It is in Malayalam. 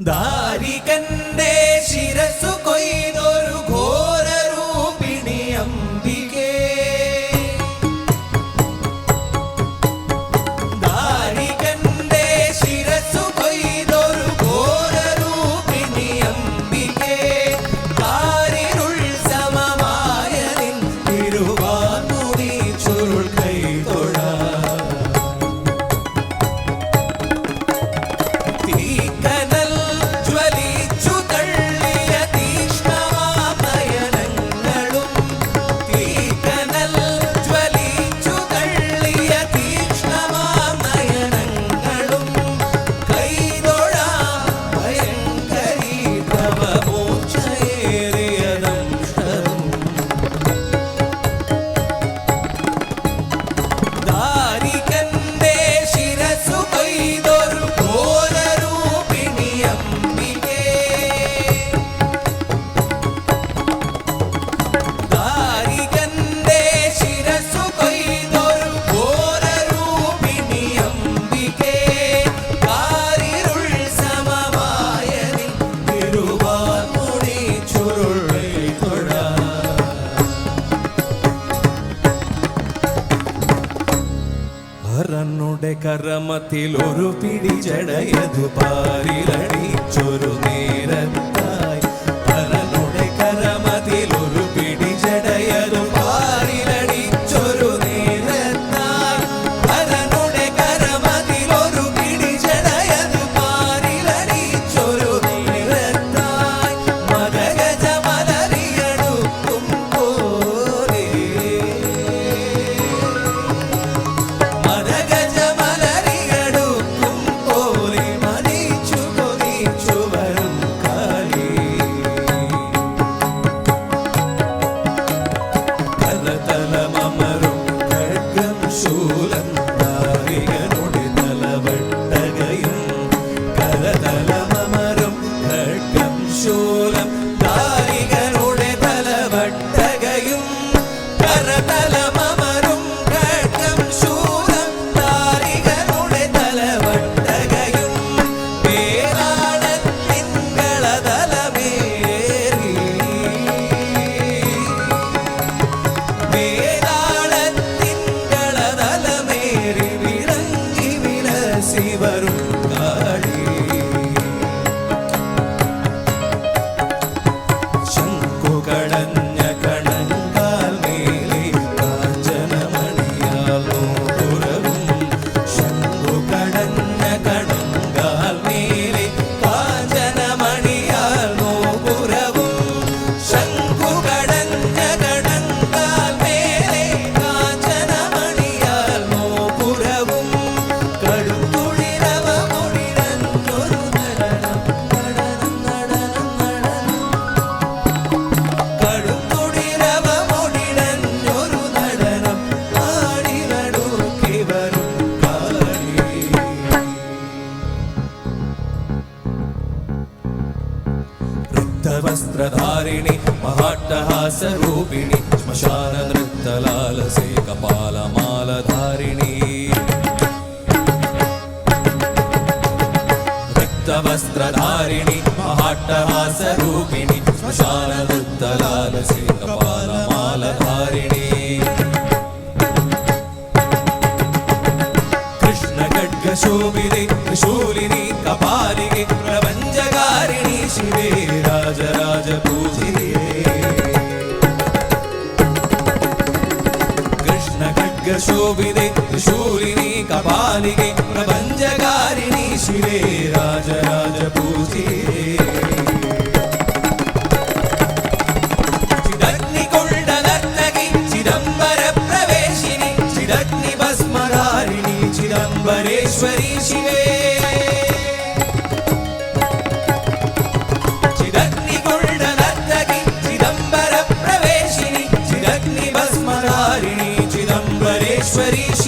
ദാരികന്റെ ശിരസു കൊയ്തൊരു ഘോരരൂപിണി അംബികേ. ദാരികന്റെ ശിരസു കൊയ്തൊരു ഘോരരൂപിണി അംബികേ. കാരിരുൾ സമമായ നിൻ തിരുവാർമുടി ചുരുൾ കൈതൊഴാ. തീക്കനൽ ജ്വലിച്ചു തള്ളിയ തീക്ഷ്ണമാനയനങ്ങളും തീക്കനൽ ജ്വലിച്ചു തള്ളിയ തീക്ഷ്ണമാനയനങ്ങളും കൈതൊഴാം ഭയങ്കരീ തവ മൂർച്ഛയേറിയദംശവും. ദാരികന്റെ ശിരസു കൊയ്തൊരു ഘോരരൂപിണി അംബികേ. ദാരികന്റെ ശിരസു കൊയ്തൊരു ഘോരരൂപിണി അംബികേ. കാരിരുൾ സമമായ നിൻ തിരുവാർമുടി ചുരുൾ കൈതൊഴാ. ഹരനുടെ കരമത്തിൽ ഒരു പിടി ജടയതു പാരിലടിച്ചൊരു നേരത്തായി. ഹരനുടെ കരമത്തിൽ ഒരു പിടി ജടയതു പാരിലടിച്ചൊരു നേരത്തായി. ഹരനുടെ കരമത്തിൽ ഒരു പിടി ജടയതു പാരിലടിച്ചൊരു നേരത്തായി. മദഗജ മലരിയടുക്കും പോലെ മദഗജ മലരിയടുക്കും പോലെ മതിച്ചു കൊതിച്ചു വരും കാലി. കരതലമമരും ഖഡ്ഗം ശൂലം ദാരികനുടെ തലവട്ടകയും. കരതലമമരും ഖഡ്ഗം ശൂലം ദാരികനുടെ തലവട്ടകയും. കരതലമമരും ഖഡ്ഗം ശൂലം ദാരികനുടെ തലവട്ടകയും. വേലാളത്തിങ്കളതലമേറി വേലാളത്തിങ്കളതലമേറി വിളങ്ങി വിലസി വരും കാളി. ശംഖുകടഞ്ഞ കണങ്കാൽ മേലെ കാഞ്ചനമണിയാൽ നോപുരവും. ശംഖുകടഞ്ഞ കണങ്കാൽ മേലെ കാഞ്ചനമണിയാൽ നോപുരവും. ശംഖുകടഞ്ഞ കണങ്കാൽ മേലെ കാഞ്ചനമണിയാൽ നോപുരവും. കടുംതുളിരവ മുടിരഞ്ഞൊരു നടനം നടനം നടനം നടനം. കടുംതുളിരവ മുടിരഞ്ഞൊരു നടനം ആടി നടുക്കി വരും കാളി. വസ്ത്രധാരിണി മഹാട്ടഹാസരൂപിണി ശ്മശാന നൃത്തലാലസേ കപാലമാലധാരിണി. വസ്ത്രധാരിണി മഹാട്ടഹാസരൂപിണി ശ്മശാന നൃത്തലാലസേ കപാലമാലധാരിണി. കൃഷ്ണഖഡ്ഗശോഭിതേ ത്രിശൂലിനി കപാലികേ പ്രപഞ്ചകാരിണി ശിവേ രാജരാജപൂജിതേ. കൃഷ്ണഖഡ്ഗശോഭിതേ ത്രിശൂലിനി കപാലികേ പ്രപഞ്ചകാരിണി ശിവേ രാജരാജപൂജിതേ. ചിദഗ്നികുണ്ഡ നർത്തകി ചിദംബര പ്രവേശിനി ചിദഗ്നി ഭസ്മധാരിണി ചിദംബരേശ്വരി ശിവേ. ചിദഗ്നികുണ്ഡ നർത്തകി ചിദംബര പ്രവേശിനി ചിദഗ്നി ഭസ്മധാരിണി ചിദംബരേശ്വരി ശിവേ.